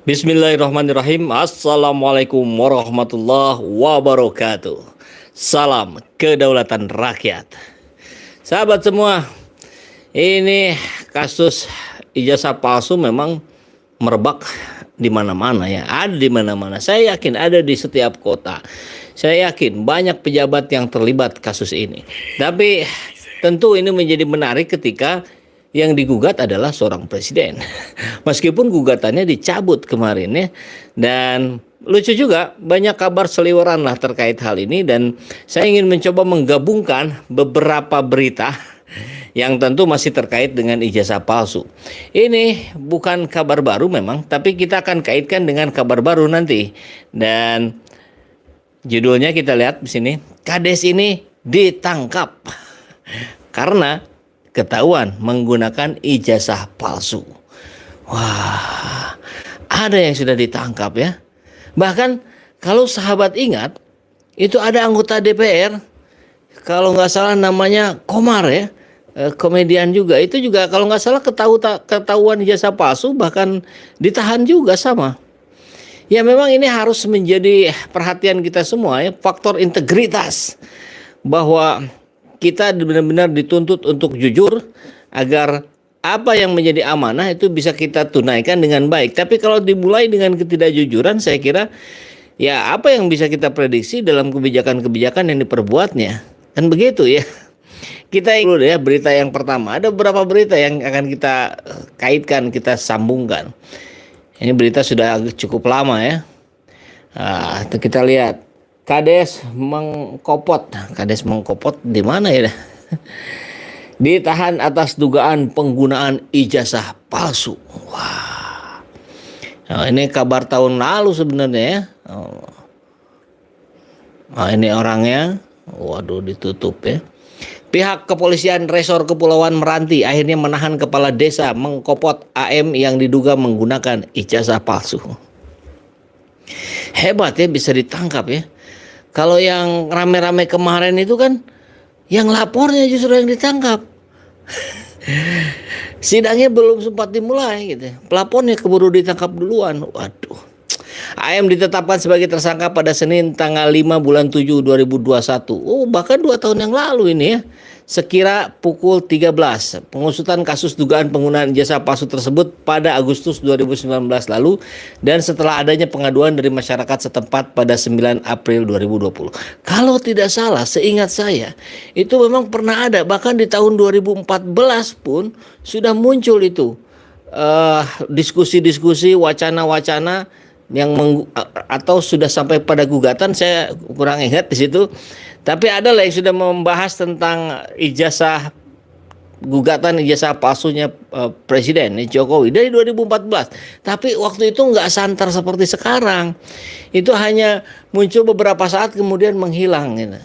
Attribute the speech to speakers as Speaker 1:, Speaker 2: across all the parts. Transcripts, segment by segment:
Speaker 1: Bismillahirrahmanirrahim. Assalamualaikum warahmatullahi wabarakatuh. Salam kedaulatan rakyat. Sahabat semua, ini kasus ijazah palsu memang merebak di mana-mana ya. Ada di mana-mana. Saya yakin ada di setiap kota. Saya yakin banyak pejabat yang terlibat kasus ini. Tapi tentu ini menjadi menarik ketika yang digugat adalah seorang presiden. Meskipun gugatannya dicabut kemarin ya. Dan lucu juga, banyak kabar seliweran lah terkait hal ini. Dan saya ingin mencoba menggabungkan beberapa berita yang tentu masih terkait dengan ijazah palsu. Ini bukan kabar baru memang, tapi kita akan kaitkan dengan kabar baru nanti. Dan judulnya kita lihat di sini, Kades ini ditangkap karena ketahuan menggunakan ijazah palsu. Wah, ada yang sudah ditangkap ya. Bahkan kalau sahabat ingat, itu ada anggota DPR, kalau nggak salah namanya Komar ya, komedian juga. Itu juga kalau nggak salah ketahuan ijazah palsu, bahkan ditahan juga sama. Ya memang ini harus menjadi perhatian kita semua ya, faktor integritas, bahwa kita benar-benar dituntut untuk jujur agar apa yang menjadi amanah itu bisa kita tunaikan dengan baik. Tapi kalau dimulai dengan ketidakjujuran, saya kira ya apa yang bisa kita prediksi dalam kebijakan-kebijakan yang diperbuatnya. Kan begitu ya. Kita dulu ya berita yang pertama. Ada beberapa berita yang akan kita kaitkan, kita sambungkan. Ini berita sudah cukup lama ya. Nah, kita lihat. Kades mengkopot di mana ya? Ditahan atas dugaan penggunaan ijazah palsu. Wah, nah, ini kabar tahun lalu sebenarnya ya. Nah, ini orangnya, waduh ditutup ya. Pihak kepolisian Resor Kepulauan Meranti akhirnya menahan kepala desa Mengkopot AM yang diduga menggunakan ijazah palsu. Hebat ya, bisa ditangkap ya. Kalau yang rame-rame kemarin itu kan yang lapornya justru yang ditangkap. Sidangnya belum sempat dimulai gitu. Pelapornya keburu ditangkap duluan. Waduh. AM ditetapkan sebagai tersangka pada Senin tanggal 5 bulan 7 2021. Oh, bahkan 2 tahun yang lalu ini ya. Sekira pukul 13. Pengusutan kasus dugaan penggunaan ijazah palsu tersebut pada Agustus 2019 lalu dan setelah adanya pengaduan dari masyarakat setempat pada 9 April 2020. Kalau tidak salah, seingat saya, itu memang pernah ada, bahkan di tahun 2014 pun sudah muncul itu diskusi-diskusi, wacana-wacana yang atau sudah sampai pada gugatan, saya kurang ingat di situ. Tapi ada lah yang sudah membahas tentang gugatan ijazah palsunya Presiden Jokowi dari 2014. Tapi waktu itu nggak santer seperti sekarang. Itu hanya muncul beberapa saat kemudian menghilang gitu.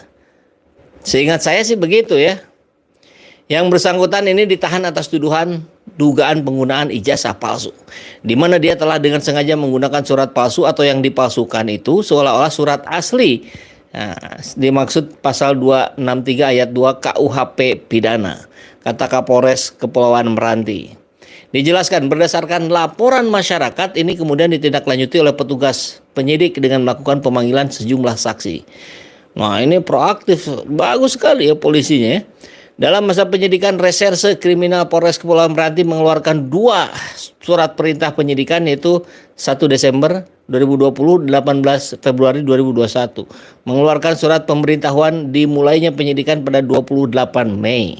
Speaker 1: Seingat saya sih begitu ya. Yang bersangkutan ini ditahan atas tuduhan dugaan penggunaan ijazah palsu, di mana dia telah dengan sengaja menggunakan surat palsu atau yang dipalsukan itu seolah-olah surat asli. Nah, dimaksud pasal 263 ayat 2 KUHP pidana, kata Kapolres Kepulauan Meranti. Dijelaskan berdasarkan laporan masyarakat ini kemudian ditindaklanjuti oleh petugas penyidik dengan melakukan pemanggilan sejumlah saksi. Nah, ini proaktif, bagus sekali ya polisinya ya. Dalam masa penyidikan, Reserse Kriminal Polres Kepulauan Meranti mengeluarkan 2 surat perintah penyidikan, yaitu 1 Desember 2020, 18 Februari 2021. Mengeluarkan surat pemberitahuan dimulainya penyidikan pada 28 Mei.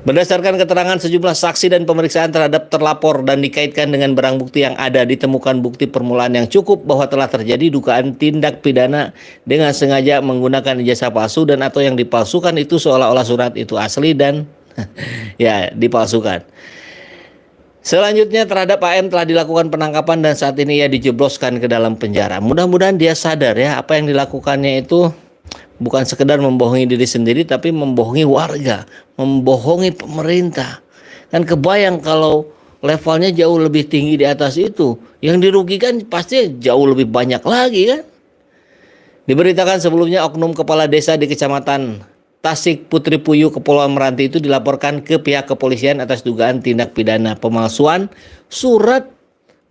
Speaker 1: Berdasarkan keterangan sejumlah saksi dan pemeriksaan terhadap terlapor dan dikaitkan dengan barang bukti yang ada, ditemukan bukti permulaan yang cukup bahwa telah terjadi dugaan tindak pidana dengan sengaja menggunakan ijazah palsu dan atau yang dipalsukan itu seolah-olah surat itu asli dan ya dipalsukan. Selanjutnya terhadap AM telah dilakukan penangkapan dan saat ini ia dijebloskan ke dalam penjara. Mudah-mudahan dia sadar ya, apa yang dilakukannya itu bukan sekedar membohongi diri sendiri, tapi membohongi warga, membohongi pemerintah. Kan kebayang kalau levelnya jauh lebih tinggi di atas itu, yang dirugikan pasti jauh lebih banyak lagi kan. Diberitakan sebelumnya oknum kepala desa di Kecamatan Tasik Putri Puyuh Kepulauan Meranti itu dilaporkan ke pihak kepolisian atas dugaan tindak pidana pemalsuan surat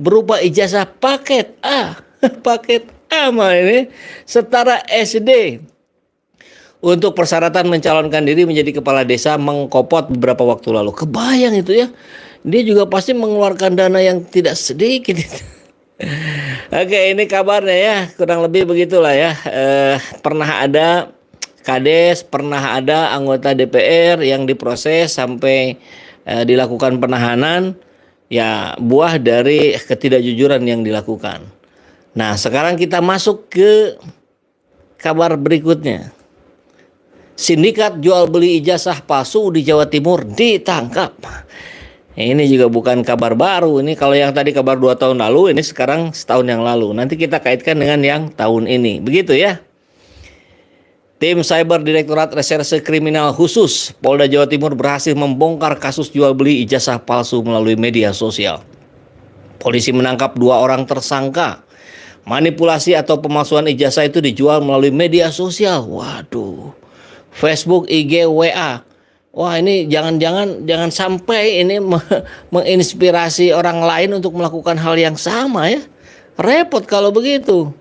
Speaker 1: berupa ijazah paket A. Paket A mah ini setara SD. Untuk persyaratan mencalonkan diri menjadi kepala desa mengkopot beberapa waktu lalu. Kebayang itu ya. Dia juga pasti mengeluarkan dana yang tidak sedikit. Oke, ini kabarnya ya. Kurang lebih begitulah ya. Pernah ada Kades, pernah ada anggota DPR yang diproses sampai dilakukan penahanan. Ya, buah dari ketidakjujuran yang dilakukan. Nah, sekarang kita masuk ke kabar berikutnya. Sindikat jual beli ijazah palsu di Jawa Timur ditangkap. Ini juga bukan kabar baru. Ini kalau yang tadi kabar 2 tahun lalu, ini sekarang setahun yang lalu. Nanti kita kaitkan dengan yang tahun ini. Begitu ya. Tim Cyber Direktorat Reserse Kriminal Khusus Polda Jawa Timur berhasil membongkar kasus jual beli ijazah palsu melalui media sosial. Polisi menangkap 2 orang tersangka. Manipulasi atau pemalsuan ijazah itu dijual melalui media sosial. Waduh. Facebook, IG, WA. Wah, ini jangan sampai ini menginspirasi orang lain untuk melakukan hal yang sama ya. Repot kalau begitu.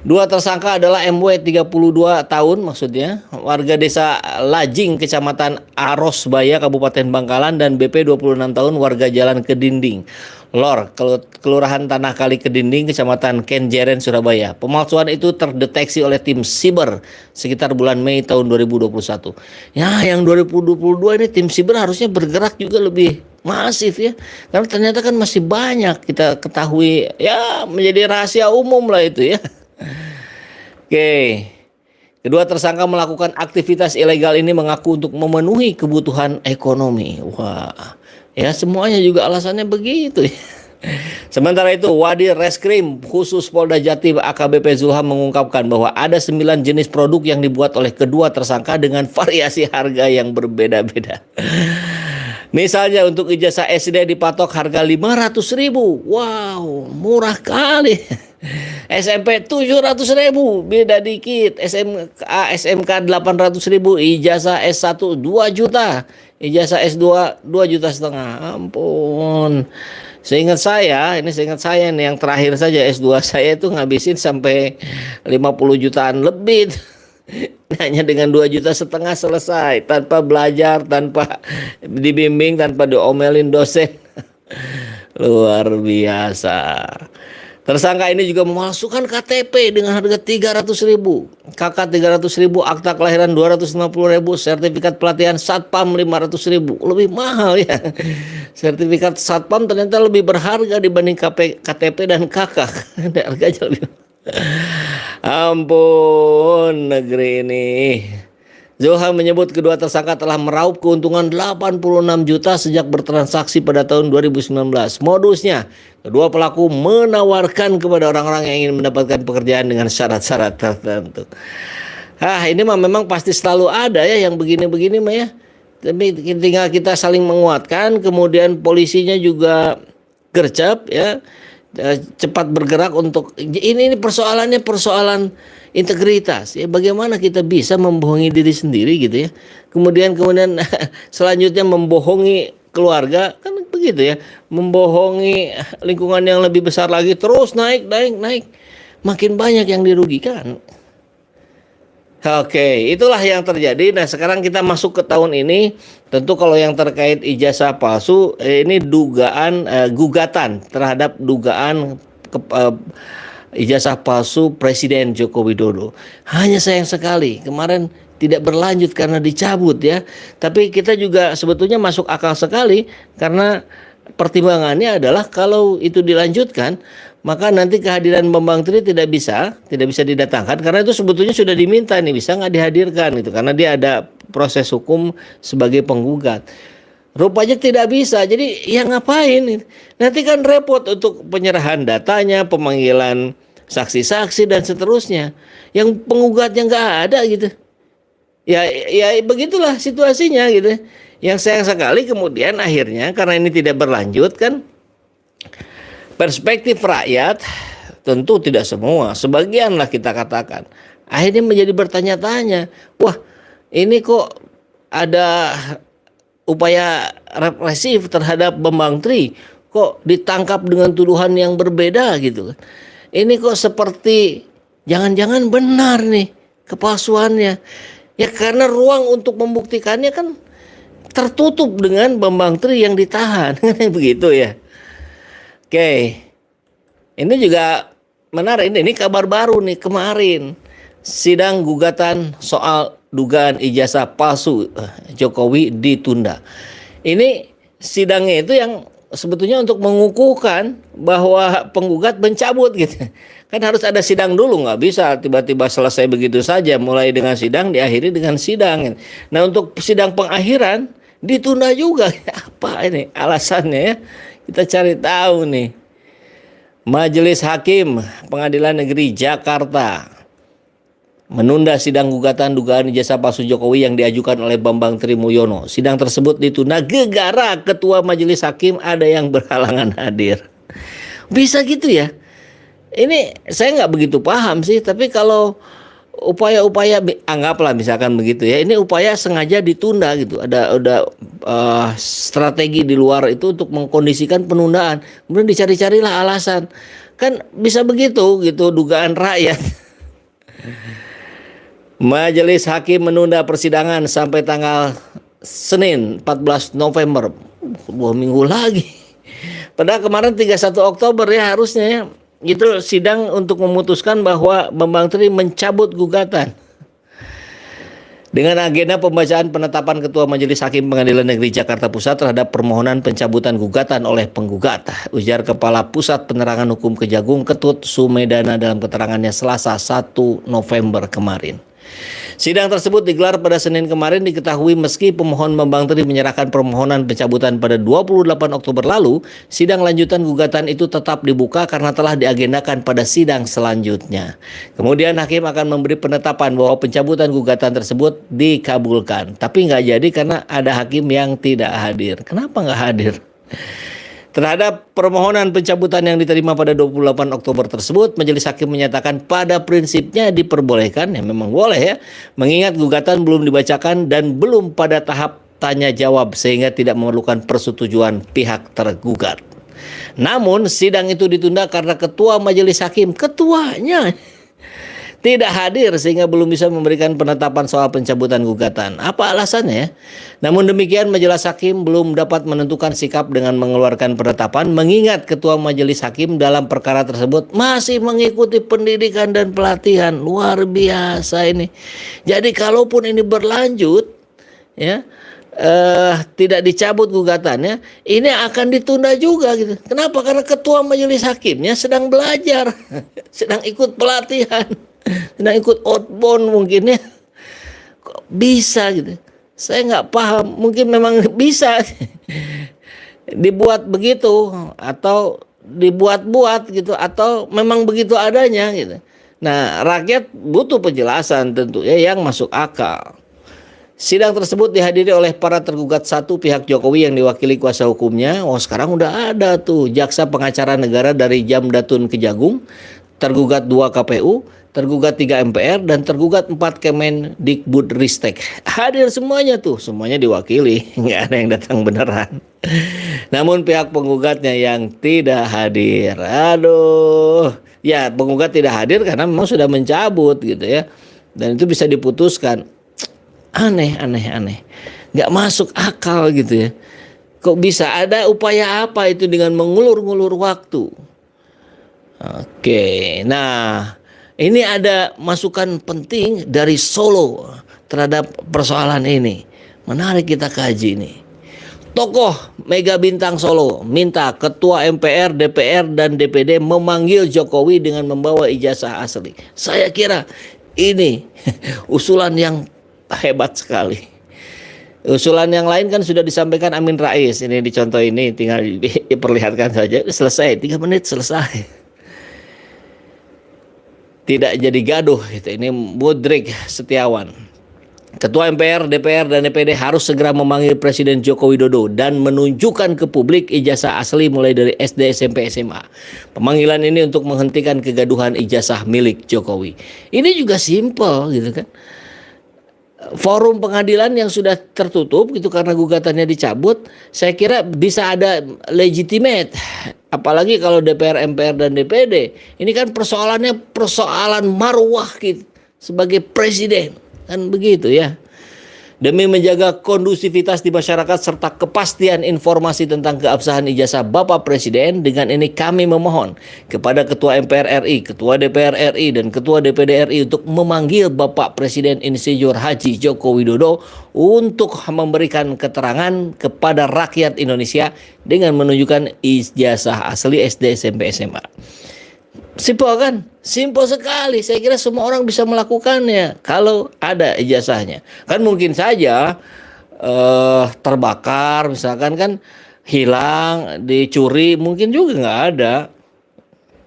Speaker 1: 2 tersangka adalah MW 32 tahun maksudnya, warga desa Lajing, Kecamatan Arosbaya, Kabupaten Bangkalan, dan BP 26 tahun, warga Jalan Kedinding, Lor, Kelurahan Tanah Kali Kedinding, Kecamatan Kenjeren, Surabaya. Pemalsuan itu terdeteksi oleh tim siber sekitar bulan Mei tahun 2021. Ya, yang 2022 ini tim siber harusnya bergerak juga lebih masif ya. Karena ternyata kan masih banyak kita ketahui, ya menjadi rahasia umum lah itu ya. Oke. Kedua tersangka melakukan aktivitas ilegal ini mengaku untuk memenuhi kebutuhan ekonomi. Wah, ya semuanya juga alasannya begitu ya. Sementara itu, Wadir Reskrim Khusus Polda Jatim AKBP Zulham mengungkapkan bahwa ada 9 jenis produk yang dibuat oleh kedua tersangka dengan variasi harga yang berbeda-beda. Misalnya untuk ijazah SD dipatok harga 500.000. Wow, murah kali. SMP 700.000, beda dikit. SMK 800.000, ijazah S1 2 juta, ijazah S2 2,5 juta. Ampun. Seingat saya nih yang terakhir saja S2 saya itu ngabisin sampai 50 jutaan lebih. Hanya dengan 2,5 juta selesai, tanpa belajar, tanpa dibimbing, tanpa diomelin dosen. Luar biasa. Tersangka ini juga memalsukan KTP dengan harga 300.000, KK 300.000, akta kelahiran 250.000, sertifikat pelatihan Satpam 500.000. Lebih mahal ya. Sertifikat Satpam ternyata lebih berharga dibanding KTP dan KK. Harganya lebih. Ampun, negeri ini. Zulham menyebut kedua tersangka telah meraup keuntungan 86 juta sejak bertransaksi pada tahun 2019. Modusnya, kedua pelaku menawarkan kepada orang-orang yang ingin mendapatkan pekerjaan dengan syarat-syarat tertentu. Ini mah memang pasti selalu ada ya yang begini-begini mah ya. Tapi tinggal kita saling menguatkan, kemudian polisinya juga gercep ya. Cepat bergerak untuk ini persoalan integritas ya, bagaimana kita bisa membohongi diri sendiri gitu ya, kemudian selanjutnya membohongi keluarga, kan begitu ya, membohongi lingkungan yang lebih besar lagi, terus naik, makin banyak yang dirugikan. Oke, itulah yang terjadi. Nah, sekarang kita masuk ke tahun ini. Tentu kalau yang terkait ijazah palsu, ini dugaan gugatan terhadap dugaan ijazah palsu Presiden Joko Widodo. Hanya sayang sekali kemarin tidak berlanjut karena dicabut ya. Tapi kita juga sebetulnya masuk akal sekali karena pertimbangannya adalah kalau itu dilanjutkan, maka nanti kehadiran Bambang Tri tidak bisa didatangkan karena itu sebetulnya sudah diminta nih, bisa nggak dihadirkan gitu, karena dia ada proses hukum sebagai penggugat. Rupanya tidak bisa, jadi ya ngapain? Nanti kan repot untuk penyerahan datanya, pemanggilan saksi-saksi dan seterusnya. Yang penggugatnya nggak ada gitu. Ya begitulah situasinya gitu. Yang sayang sekali kemudian akhirnya karena ini tidak berlanjut kan, perspektif rakyat tentu tidak semua, sebagian lah kita katakan, akhirnya menjadi bertanya-tanya, wah ini kok ada upaya represif terhadap Bambang Tri, kok ditangkap dengan tuduhan yang berbeda gitu kan. Ini kok seperti jangan-jangan benar nih kepalsuannya. Ya karena ruang untuk membuktikannya kan tertutup dengan Bambang Tri yang ditahan. Begitu ya. Oke. Ini juga menarik. Ini kabar baru nih kemarin. Sidang gugatan soal dugaan ijazah palsu Jokowi ditunda. Ini sidangnya itu yang sebetulnya untuk mengukuhkan bahwa penggugat mencabut gitu. Kan harus ada sidang dulu, nggak bisa tiba-tiba selesai begitu saja. Mulai dengan sidang, diakhiri dengan sidang. Nah untuk sidang pengakhiran ditunda juga. Apa ini alasannya ya? Kita cari tahu nih. Majelis Hakim Pengadilan Negeri Jakarta menunda sidang gugatan dugaan ijazah palsu Jokowi yang diajukan oleh Bambang Tri Mulyono. Sidang tersebut ditunda gegara Ketua Majelis Hakim ada yang berhalangan hadir. Bisa gitu ya? Ini saya nggak begitu paham sih, tapi kalau upaya-upaya anggaplah misalkan begitu ya, ini upaya sengaja ditunda gitu. Ada strategi di luar itu untuk mengkondisikan penundaan. Kemudian dicari-carilah alasan. Kan bisa begitu gitu dugaan rakyat. Majelis Hakim menunda persidangan sampai tanggal Senin 14 November. 2 minggu lagi. Padahal kemarin 31 Oktober ya harusnya ya. Itu sidang untuk memutuskan bahwa Bambang Tri mencabut gugatan. Dengan agenda pembacaan penetapan Ketua Majelis Hakim Pengadilan Negeri Jakarta Pusat terhadap permohonan pencabutan gugatan oleh penggugat, ujar Kepala Pusat Penerangan Hukum Kejagung Ketut Sumedana dalam keterangannya Selasa 1 November kemarin. Sidang tersebut digelar pada Senin kemarin diketahui meski pemohon Bambang Tri menyerahkan permohonan pencabutan pada 28 Oktober lalu, sidang lanjutan gugatan itu tetap dibuka karena telah diagendakan pada sidang selanjutnya. Kemudian hakim akan memberi penetapan bahwa pencabutan gugatan tersebut dikabulkan. Tapi nggak jadi karena ada hakim yang tidak hadir. Kenapa nggak hadir? Terhadap permohonan pencabutan yang diterima pada 28 Oktober tersebut, Majelis Hakim menyatakan pada prinsipnya diperbolehkan, ya memang boleh ya, mengingat gugatan belum dibacakan dan belum pada tahap tanya jawab sehingga tidak memerlukan persetujuan pihak tergugat. Namun sidang itu ditunda karena Ketua Majelis Hakim, ketuanya tidak hadir sehingga belum bisa memberikan penetapan soal pencabutan gugatan. Apa alasannya? Namun demikian Majelis Hakim belum dapat menentukan sikap dengan mengeluarkan penetapan mengingat Ketua Majelis Hakim dalam perkara tersebut masih mengikuti pendidikan dan pelatihan. Luar biasa ini. Jadi kalaupun ini berlanjut ya tidak dicabut gugatannya, ini akan ditunda juga gitu. Kenapa? Karena Ketua Majelis Hakimnya sedang belajar, sedang ikut pelatihan. Sedang ikut outbound mungkin ya. Kok bisa gitu? Saya nggak paham. Mungkin memang bisa dibuat begitu atau dibuat-buat gitu atau memang begitu adanya gitu. Nah, rakyat butuh penjelasan tentu ya yang masuk akal. Sidang tersebut dihadiri oleh para tergugat satu pihak Jokowi yang diwakili kuasa hukumnya. Oh, sekarang udah ada tuh jaksa pengacara negara dari Jamdatun Kejagung, tergugat 2 KPU, tergugat 3 MPR, dan tergugat 4 Kemendikbudristek. Hadir semuanya tuh, semuanya diwakili, nggak ada yang datang beneran. Namun pihak penggugatnya yang tidak hadir. Aduh, ya penggugat tidak hadir karena memang sudah mencabut gitu ya. Dan itu bisa diputuskan. Aneh. Nggak masuk akal gitu ya. Kok bisa ada upaya apa itu dengan mengulur-ngulur waktu? Oke, nah ini ada masukan penting dari Solo terhadap persoalan ini. Menarik kita kaji nih. Tokoh Mega Bintang Solo minta Ketua MPR, DPR, dan DPD memanggil Jokowi dengan membawa ijazah asli. Saya kira ini usulan yang hebat sekali. Usulan yang lain kan sudah disampaikan Amin Rais. Ini dicontoh ini tinggal diperlihatkan saja. Selesai, 3 menit selesai. Tidak jadi gaduh gitu. Ini Mudrik Setiawan. Ketua MPR, DPR, dan DPD harus segera memanggil Presiden Joko Widodo dan menunjukkan ke publik ijazah asli mulai dari SD, SMP, SMA. Pemanggilan ini untuk menghentikan kegaduhan ijazah milik Jokowi. Ini juga simpel gitu kan. forum pengadilan yang sudah tertutup gitu karena gugatannya dicabut, saya kira bisa ada legitimate. Apalagi kalau DPR, MPR dan DPD. Ini kan persoalannya persoalan marwah gitu sebagai presiden. Kan begitu ya. Demi menjaga kondusivitas di masyarakat serta kepastian informasi tentang keabsahan ijazah Bapak Presiden, dengan ini kami memohon kepada Ketua MPR RI, Ketua DPR RI, dan Ketua DPD RI untuk memanggil Bapak Presiden Insinyur Haji Joko Widodo untuk memberikan keterangan kepada rakyat Indonesia dengan menunjukkan ijazah asli SD, SMP, SMA. Simpel kan? Simpel sekali. Saya kira semua orang bisa melakukannya kalau ada ijazahnya. Kan mungkin saja terbakar misalkan, kan hilang, dicuri, mungkin juga nggak ada.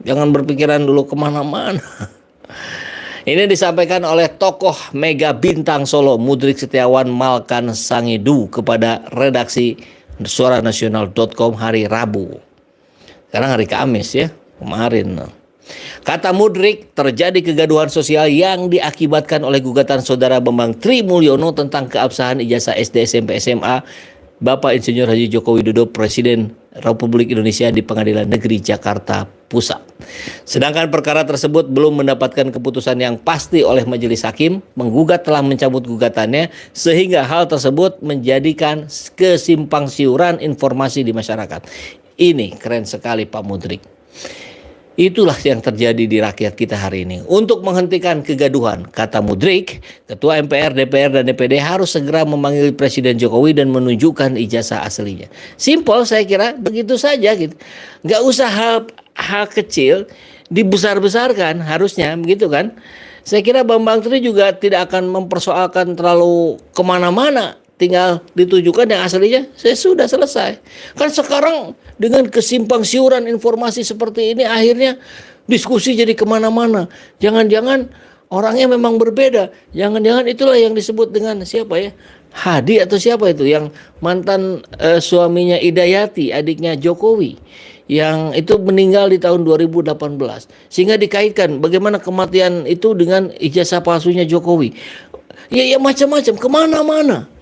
Speaker 1: Jangan berpikiran dulu kemana-mana. Ini disampaikan oleh tokoh mega bintang Solo Mudrik Setiawan Malkan Sangidu kepada redaksi suaranasional.com hari Rabu. Sekarang hari Kamis ya, kemarin. Kata Mudrik, terjadi kegaduhan sosial yang diakibatkan oleh gugatan saudara Bambang Tri Mulyono tentang keabsahan ijazah SD, SMP, SMA Bapak Insinyur Haji Joko Widodo Presiden Republik Indonesia di Pengadilan Negeri Jakarta Pusat. Sedangkan perkara tersebut belum mendapatkan keputusan yang pasti oleh majelis hakim, menggugat telah mencabut gugatannya sehingga hal tersebut menjadikan kesimpang siuran informasi di masyarakat. Ini keren sekali Pak Mudrik. Itulah yang terjadi di rakyat kita hari ini. Untuk menghentikan kegaduhan, kata Mudrik, Ketua MPR, DPR, dan DPD harus segera memanggil Presiden Jokowi dan menunjukkan ijazah aslinya. Simpel, saya kira begitu saja gitu. Nggak usah hal kecil dibesar-besarkan, harusnya begitu kan. Saya kira Bambang Tri juga tidak akan mempersoalkan terlalu kemana-mana. Tinggal ditujukan yang aslinya, sudah selesai. Kan sekarang dengan kesimpang siuran informasi seperti ini, akhirnya diskusi jadi kemana-mana. Jangan-jangan orangnya memang berbeda. Jangan-jangan itulah yang disebut dengan siapa ya? Hadi atau siapa itu? Yang mantan suaminya Idayati, adiknya Jokowi. Yang itu meninggal di tahun 2018. Sehingga dikaitkan bagaimana kematian itu dengan ijazah palsunya Jokowi. Ya macam-macam, kemana-mana.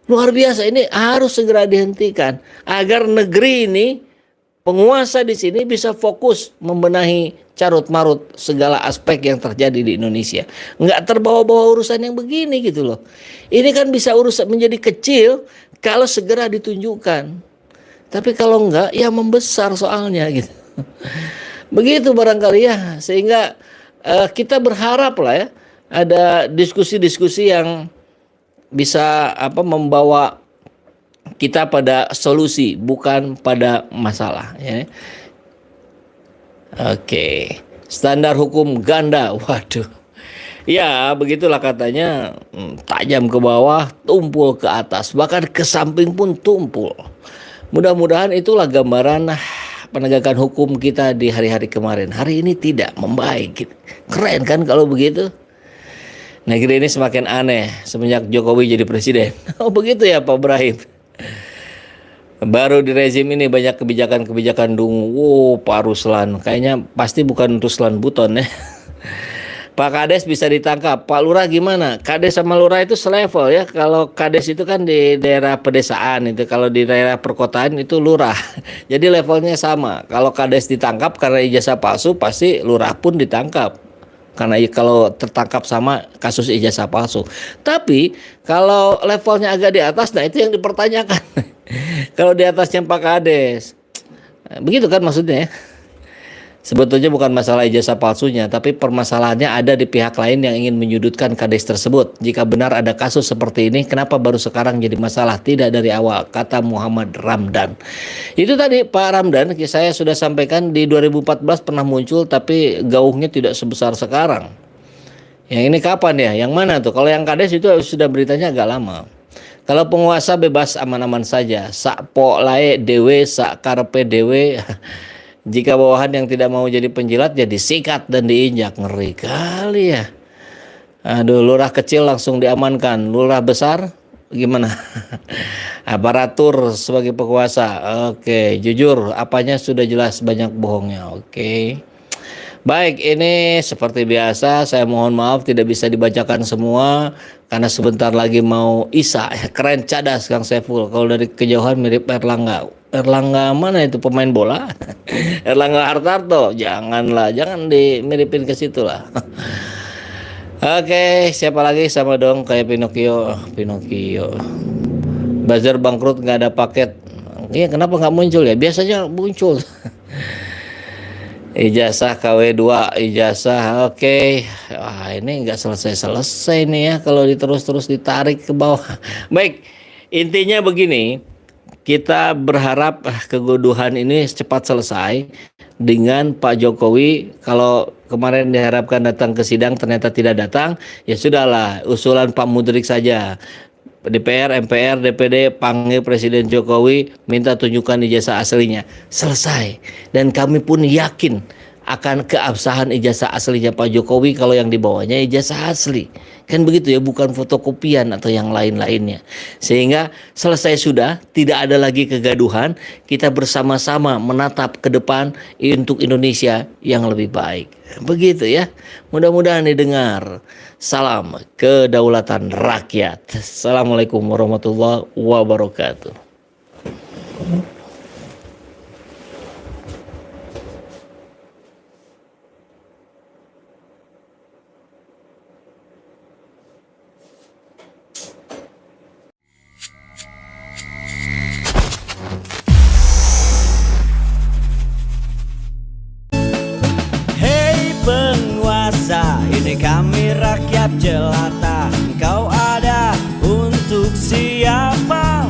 Speaker 1: Luar biasa, ini harus segera dihentikan agar negeri ini, penguasa di sini bisa fokus membenahi carut marut segala aspek yang terjadi di Indonesia. Nggak terbawa-bawa urusan yang begini gitu loh. Ini kan bisa urusan menjadi kecil kalau segera ditunjukkan. Tapi kalau enggak ya membesar soalnya gitu. Begitu barangkali ya, sehingga kita berharap lah ya ada diskusi-diskusi yang bisa membawa kita pada solusi, bukan pada masalah ya. Oke. Standar hukum ganda. Waduh. Ya, begitulah katanya, tajam ke bawah, tumpul ke atas, bahkan ke samping pun tumpul. Mudah-mudahan itulah gambaran penegakan hukum kita di hari-hari kemarin. Hari ini tidak membaik. Keren kan kalau begitu? Negeri ini semakin aneh semenjak Jokowi jadi presiden. Oh begitu ya Pak Ibrahim. Baru di rezim ini banyak kebijakan-kebijakan dungu. Pak Ruslan, kayaknya pasti bukan Ruslan Buton ya. Pak Kades bisa ditangkap. Pak Lurah gimana? Kades sama Lurah itu selevel ya. Kalau Kades itu kan di daerah pedesaan itu. Kalau di daerah perkotaan itu Lurah. Jadi levelnya sama. Kalau Kades ditangkap karena ijazah palsu, pasti Lurah pun ditangkap. Karena kalau tertangkap sama kasus ijazah palsu. Tapi kalau levelnya agak di atas, nah itu yang dipertanyakan. Kalau di atasnya Pak Kades, begitu kan maksudnya ya. Sebetulnya bukan masalah ijazah palsunya, tapi permasalahannya ada di pihak lain yang ingin menyudutkan Kades tersebut. Jika benar ada kasus seperti ini, kenapa baru sekarang jadi masalah? Tidak dari awal, kata Muhammad Ramdan. Itu tadi Pak Ramdan, saya sudah sampaikan di 2014 pernah muncul, tapi gaungnya tidak sebesar sekarang. Yang ini kapan ya? Yang mana tuh? Kalau yang Kades itu sudah beritanya agak lama. Kalau penguasa bebas aman-aman saja, sak po lae dewe, sak karepe dewe. Jika bawahan yang tidak mau jadi penjilat ya disikat dan diinjak. Ngeri kali ya. Aduh, lurah kecil langsung diamankan. Lurah besar gimana? Aparatur sebagai penguasa. Oke, jujur apanya sudah jelas, banyak bohongnya. Oke. Baik, ini seperti biasa saya mohon maaf tidak bisa dibacakan semua karena sebentar lagi mau Isya. Keren cadas Kang Saiful. Kalau dari kejauhan mirip Erlangga. Erlangga mana itu pemain bola? Erlangga Hartarto. Janganlah, jangan dimiripin ke situ lah. Oke, siapa lagi sama dong kayak Pinocchio. Pinocchio. Buzzer bangkrut nggak ada paket. Iya, kenapa nggak muncul ya? Biasanya muncul. Ijazah KW2, ijazah oke. Wah, ini nggak selesai-selesai nih ya kalau diterus-terus ditarik ke bawah. Baik, intinya begini, kita berharap kegaduhan ini cepat selesai dengan Pak Jokowi. Kalau kemarin diharapkan datang ke sidang ternyata tidak datang, ya sudahlah, usulan Pak Mudrik saja. DPR, MPR, DPD panggil Presiden Jokowi, minta tunjukkan ijazah aslinya. Selesai. Dan kami pun yakin akan keabsahan ijazah aslinya Pak Jokowi kalau yang dibawanya ijazah asli. Kan begitu ya, bukan fotokopian atau yang lain-lainnya. Sehingga selesai sudah, tidak ada lagi kegaduhan. Kita bersama-sama menatap ke depan untuk Indonesia yang lebih baik. Begitu ya. Mudah-mudahan didengar. Salam kedaulatan rakyat. Assalamualaikum warahmatullahi wabarakatuh.
Speaker 2: Hei penguasa, ini kami rakyat jelata. Engkau ada untuk siapa?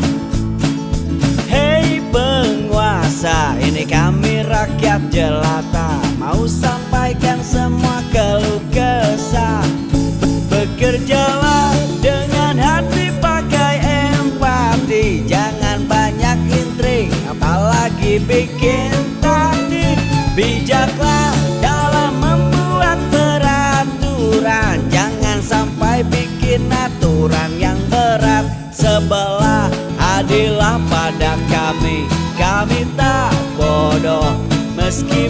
Speaker 2: Hei penguasa, ini kami rakyat jelata. Mau sampaikan semua keluh kesah. Bekerjalah dengan hati, pakai empati. Jangan banyak intrik, apalagi bikin taktik. Bijaklah dalam membuat peraturan. Jangan sampai bikin aturan yang berat. Sebelah adilah pada kami. Kami tak bodoh meski